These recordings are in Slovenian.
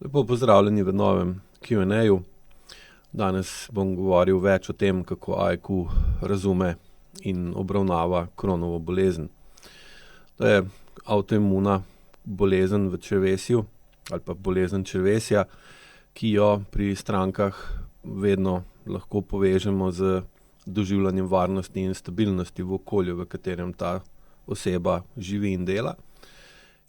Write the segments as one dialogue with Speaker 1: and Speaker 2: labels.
Speaker 1: Lepo pozdravljeni v novem Q&A-ju. Danes bom govoril več o tem, kako AIQ razume in obravnava Crohnovo bolezen. To je avtoimuna bolezen v črevesju ali pa bolezen črevesja, ki jo pri strankah vedno lahko povežemo z doživljanjem varnosti in stabilnosti v okolju, v katerem ta oseba živi in dela.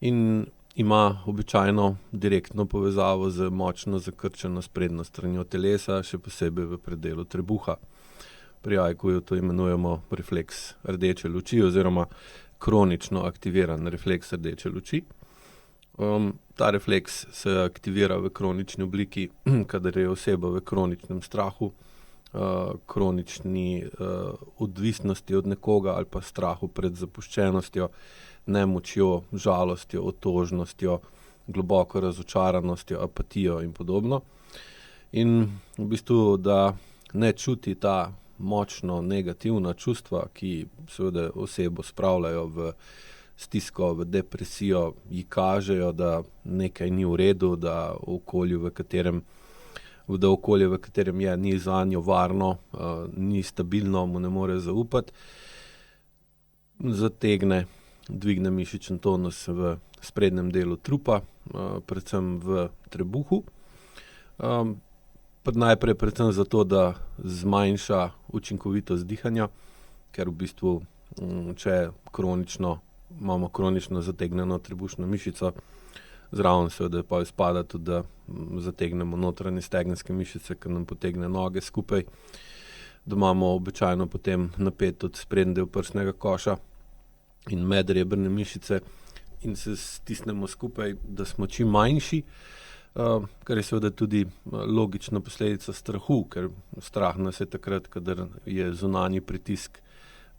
Speaker 1: In ima običajno direktno povezavo z močno zakrčeno sprednjo stranjo telesa, še posebej v predelu trebuha. Pri AIQ-ju to imenujemo refleks rdeče luči oziroma kronično aktiviran refleks rdeče luči. Ta refleks se aktivira v kronični obliki, kadar je oseba v kroničnem strahu, kronični odvisnosti od nekoga ali pa strahu pred zapuščenostjo, nemočjo, žalostjo, otožnostjo, globoko razočaranostjo, apatijo in podobno. In v bistvu, da ne čuti ta močno negativna čustva, ki seveda osebo spravljajo v stisko, v depresijo, ji kažejo, da nekaj ni v redu, da okolje, v katerem je, ni zanjo varno, ni stabilno, mu ne more zaupati, dvigne mišičen tonus v sprednjem delu trupa, predvsem v trebuhu. Najprej predvsem zato, da zmanjša učinkovitost dihanja, ker v bistvu, če imamo kronično zategnjeno trebušno mišico, zraven seveda pa izpada tudi, da zategnemo notranje stegenske mišice, ki nam potegne noge skupaj, da imamo običajno potem napet tudi sprednji del prsnega koša in medrebrne mišice in se stisnemo skupaj, da smo čim manjši, kar je seveda tudi logična posledica strahu, ker strah nas je takrat, kadar je zunanji pritisk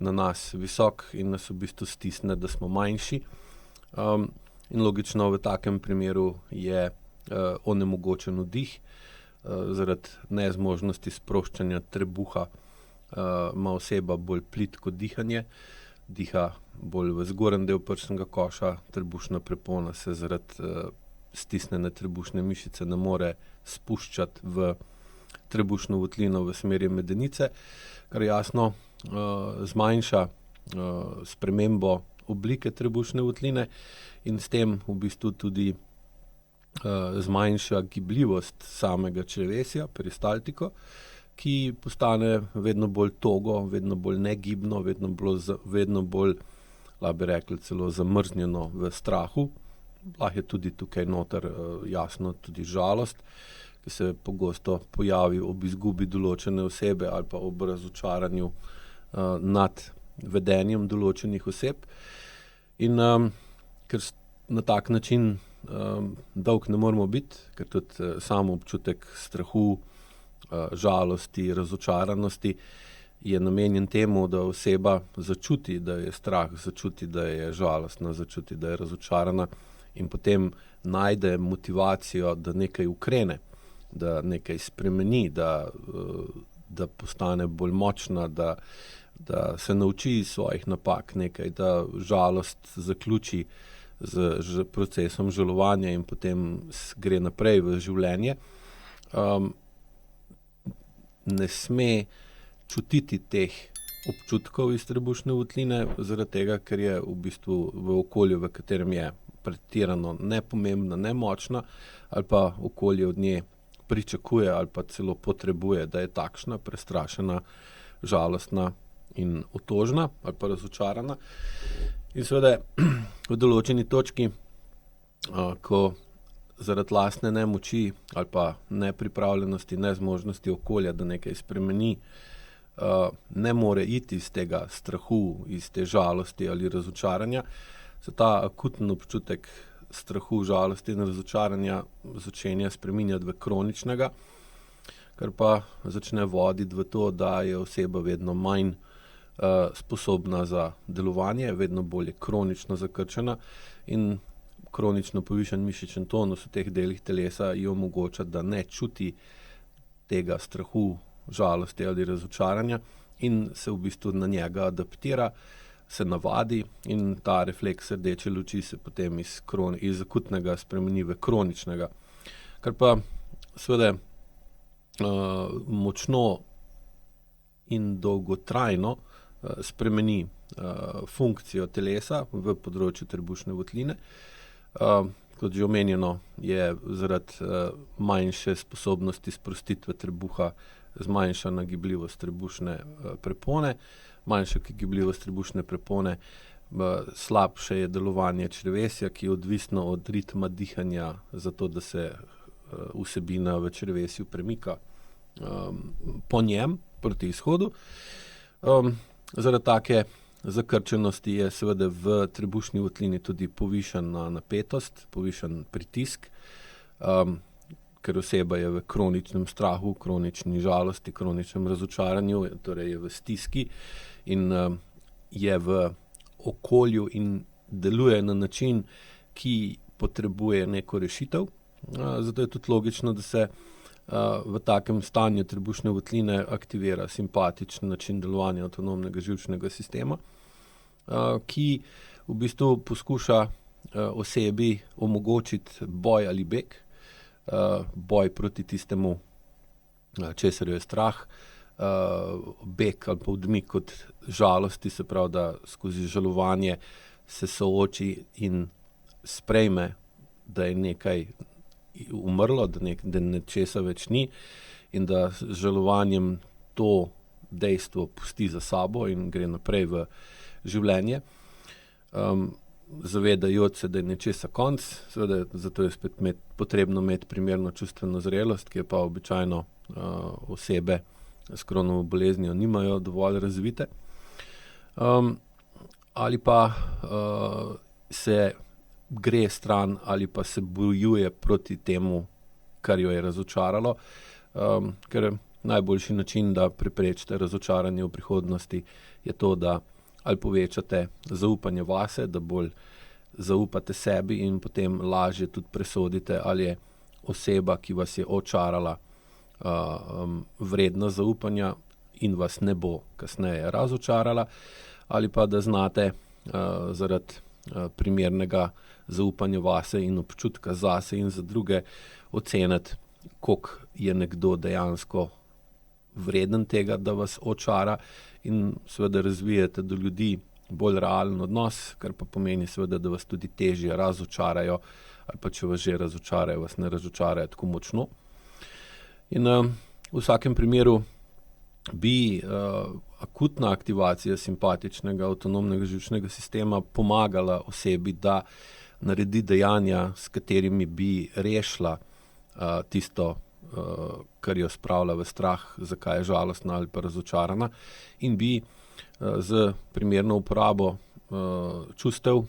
Speaker 1: na nas visok in nas v bistvu stisne, da smo manjši. In logično v takem primeru je onemogočen vdih, zaradi nezmožnosti sproščanja trebuha ima oseba bolj plitko dihanje, diha bolj v zgornji del prsnega koša, trebušna prepona se zaradi stisnjene trebušne mišice ne more spuščati v trebušno votlino v smeri medenice, kar jasno zmanjša spremembo oblike trebušne votline in s tem v bistvu tudi zmanjša gibljivost samega črevesja, peristaltiko, ki postane vedno bolj togo, vedno bolj negibno, vedno bolj, lahko bi rekli, celo zamrznjeno v strahu. Lahko je tudi tukaj noter jasno tudi žalost, ki se pogosto pojavi ob izgubi določene osebe ali pa ob razočaranju nad vedenjem določenih oseb. In ker na tak način dolg ne moramo biti, ker tudi sam občutek strahu, žalosti, razočaranosti je namenjen temu, da oseba začuti, da je strah, začuti, da je žalostna, začuti, da je razočarana in potem najde motivacijo, da nekaj ukrene, da nekaj spremeni, da postane bolj močna, da se nauči svojih napak nekaj, da žalost zaključi z procesom žalovanja in potem gre naprej v življenje. Ne sme čutiti teh občutkov iz trebušne votline, zaradi tega, ker je v bistvu v okolju, v katerem je pretirano nepomembna, nemočna, ali pa okolje od nje pričakuje ali pa celo potrebuje, da je takšna, prestrašena, žalostna in otožna ali pa razočarana. In seveda v določeni točki, ko zaradi lastne nemoči ali pa nepripravljenosti, nezmožnosti okolja, da nekaj spremeni, ne more iti iz tega strahu, iz te žalosti ali razočaranja, se ta akutni občutek strahu, žalosti in razočaranja začenja spreminjati v kroničnega, kar pa začne voditi v to, da je oseba vedno manj sposobna za delovanje, vedno bolj kronično zakrčena in kronično povišan mišičen tonus v teh delih telesa ji omogoča, da ne čuti tega strahu, žalosti ali razočaranja in se v bistvu na njega adaptira, se navadi in ta refleks rdeče luči se potem iz akutnega spremeni v kroničnega, kar pa seveda močno in dolgotrajno spremeni funkcijo telesa v področju trebušne votline. Kot že omenjeno, je zaradi manjše sposobnosti sprostitve trebuha zmanjšana gibljivost trebušne prepone, manjša gibljivost trebušne prepone, slabše je delovanje črevesja, ki je odvisno od ritma dihanja, zato da se vsebina v črevesju premika po njem proti izhodu. Zaradi take zakrčenosti je seveda v trebušni votlini tudi povišana napetost, povišan pritisk, ker oseba je v kroničnem strahu, kronični žalosti, kroničnem razočaranju, torej je v stiski in je v okolju in deluje na način, ki potrebuje neko rešitev. Zato je tudi logično, da se v takem stanju trebušne votline aktivira simpatičen način delovanja avtonomnega živčnega sistema, ki v bistvu poskuša osebi omogočiti boj ali beg, boj proti tistemu, česar je strah, beg ali pa odmik od žalosti, se pravi, da skozi žalovanje se sooči in sprejme, da je nekaj umrlo, da nečesa več ni in da z žalovanjem to dejstvo pusti za sabo in gre naprej v življenje. Zavedajoč se, da je nečesa konc, seveda zato je spet potrebno imeti primerno čustveno zrelost, ki je pa običajno osebe s Crohnovo boleznijo nimajo dovolj razvite. Ali pa se gre stran ali pa se bojuje proti temu, kar jo je razočaralo, ker najboljši način, da preprečite razočaranje v prihodnosti, je to, da ali povečate zaupanje vase, da bolj zaupate sebi in potem lažje tudi presodite, ali je oseba, ki vas je očarala, vredna zaupanja in vas ne bo kasneje razočarala, ali pa da znate zaradi primernega zaupanja vase in občutka zase in za druge oceniti, koliko je nekdo dejansko vreden tega, da vas očara, in seveda razvijete do ljudi bolj realen odnos, kar pa pomeni seveda, da vas tudi težje razočarajo, ali pa če vas že razočarajo, vas ne razočarajo tako močno. In v vsakem primeru bi akutna aktivacija simpatičnega avtonomnega živčnega sistema pomagala osebi, da naredi dejanja, s katerimi bi rešila tisto, kar jo spravlja v strah, zakaj je žalostna ali pa razočarana, in bi z primerno uporabo čustev,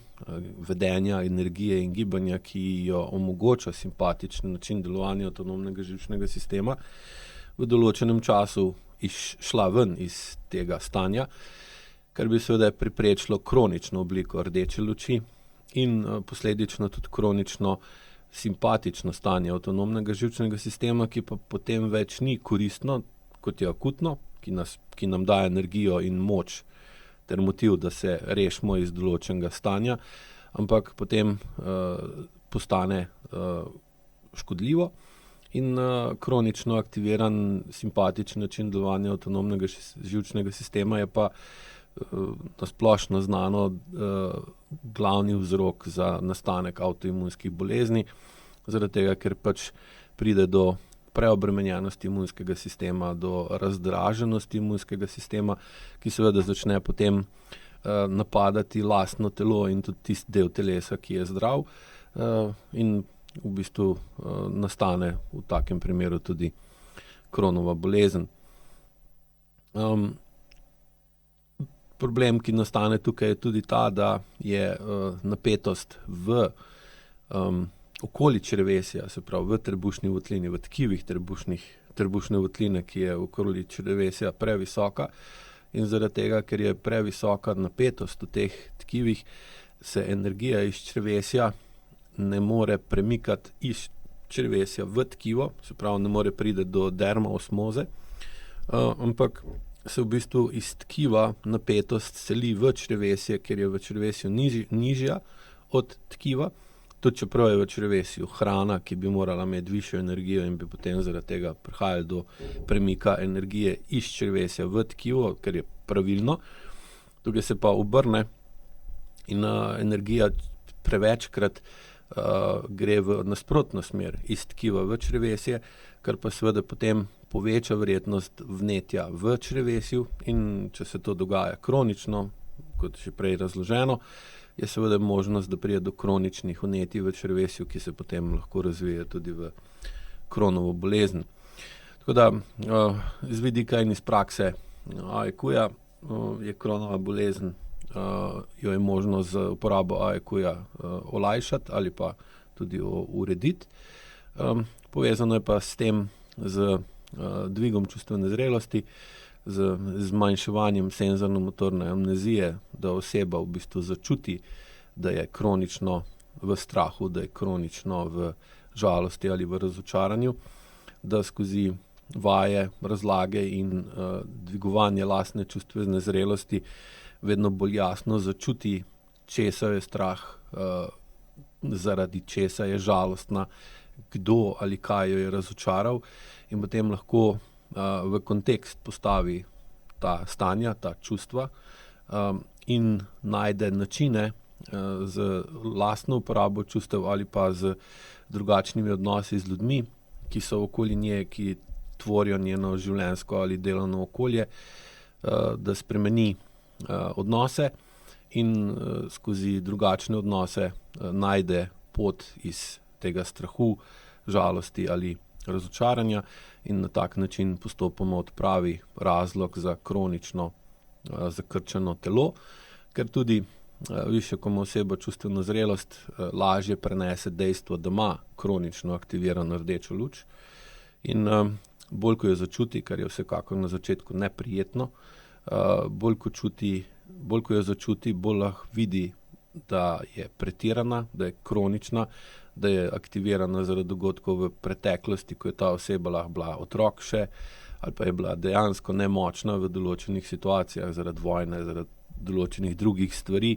Speaker 1: vedenja, energije in gibanja, ki jo omogoča simpatičen način delovanja avtonomnega živčnega sistema, v določenem času šla ven iz tega stanja, kar bi seveda preprečilo kronično obliko rdeče luči in posledično tudi kronično simpatično stanje avtonomnega živčnega sistema, ki pa potem več ni koristno, kot je akutno, ki nam daje energijo in moč ter motiv, da se rešimo iz določenega stanja, ampak potem postane škodljivo. In kronično aktiviran simpatičen način delovanja avtonomnega živčnega sistema je pa nasplošno znano glavni vzrok za nastanek avtoimunskih bolezni, zaradi tega, ker pač pride do preobremenjenosti imunskega sistema, do razdraženosti imunskega sistema, ki seveda začne potem napadati lastno telo in tudi tisti del telesa, ki je zdrav, in v bistvu nastane v takem primeru tudi Crohnova bolezen. Problem, ki nastane tukaj, je tudi ta, da je napetost v okoli črevesja, se pravi v trebušni votlini, v tkivih trebušne votline, ki je okoli črevesja, previsoka, in zaradi tega, ker je previsoka napetost v teh tkivih, se energija iz črevesja ne more premikati iz črevesja v tkivo, se pravi, ne more priti do dermoosmoze, ampak se v bistvu iz tkiva napetost seli v črevesje, ker je v črevesju nižja od tkiva, Tudi čeprav je v črevesju hrana, ki bi morala imeti višjo energijo in bi potem zaradi tega prihajali do premika energije iz črevesja v tkivo, kar je pravilno. Tukaj se pa obrne in energija prevečkrat gre v nasprotno smer iz tkiva v črevesje, kar pa seveda potem poveča verjetnost vnetja v črevesju, in če se to dogaja kronično, kot že prej razloženo, je seveda možnost, da pride do kroničnih vnetij v črevesju, ki se potem lahko razvije tudi v Crohnovo bolezen. Tako da z vidika in iz prakse AEQ-ja je Crohnova bolezen, jo je možno z uporabo AEQ-ja olajšati ali pa tudi urediti. Povezano je pa s tem z dvigom čustvene zrelosti, z zmanjševanjem senzorno-motorne amnezije, da oseba v bistvu začuti, da je kronično v strahu, da je kronično v žalosti ali v razočaranju, da skozi vaje, razlage in dvigovanje lastne čustvene zrelosti vedno bolj jasno začuti, česa je strah, zaradi česa je žalostna, kdo ali kaj jo je razočaral, in potem lahko v kontekst postavi ta stanja, ta čustva in najde načine z lastno uporabo čustev ali pa z drugačnimi odnosi z ljudmi, ki so okoli nje, ki tvorijo njeno življenjsko ali delovno okolje, da spremeni odnose in skozi drugačne odnose najde pot iz tega strahu, žalosti ali razočaranja in na tak način postopoma odpravi razlog za kronično zakrčeno telo, ker tudi višje, ko ima oseba čustveno zrelost, lažje prenese dejstvo, da ima kronično aktivirano rdečo luč, in bolj, ko jo začuti, kar je vsekakor na začetku neprijetno, bolj, ko jo začuti, bolj lahko vidi, da je pretirana, da je kronična, da je aktivirana zaradi dogodkov v preteklosti, ko je ta oseba lahko bila otrok še, ali pa je bila dejansko nemočna v določenih situacijah zaradi vojne, zaradi določenih drugih stvari,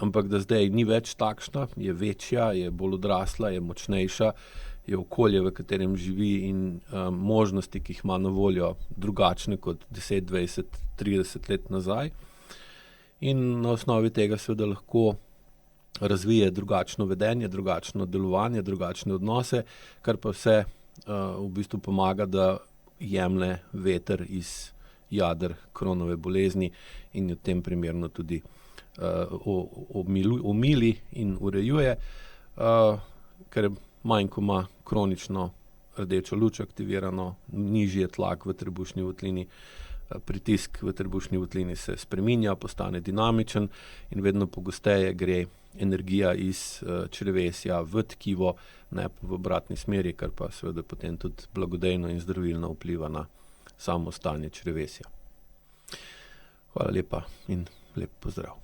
Speaker 1: ampak da zdaj ni več takšna, je večja, je bolj odrasla, je močnejša, je okolje, v katerem živi, in možnosti, ki jih ima na voljo, drugačne kot 10, 20, 30 let nazaj. In na osnovi tega seveda lahko razvije drugačno vedenje, drugačno delovanje, drugačne odnose, kar pa vse v bistvu pomaga, da jemlje veter iz jader Crohnove bolezni in v tem primeru tudi omili in urejuje, ker manj, ko ima kronično rdečo luč aktivirano, nižji je tlak v trebušni votlini, pritisk v trebušni votlini se spreminja, postane dinamičen in vedno pogosteje gre energija iz črevesja v tkivo, ne pa v obratni smeri, kar pa seveda potem tudi blagodejno in zdravilno vpliva na samo stanje črevesja. Hvala lepa in lep pozdrav.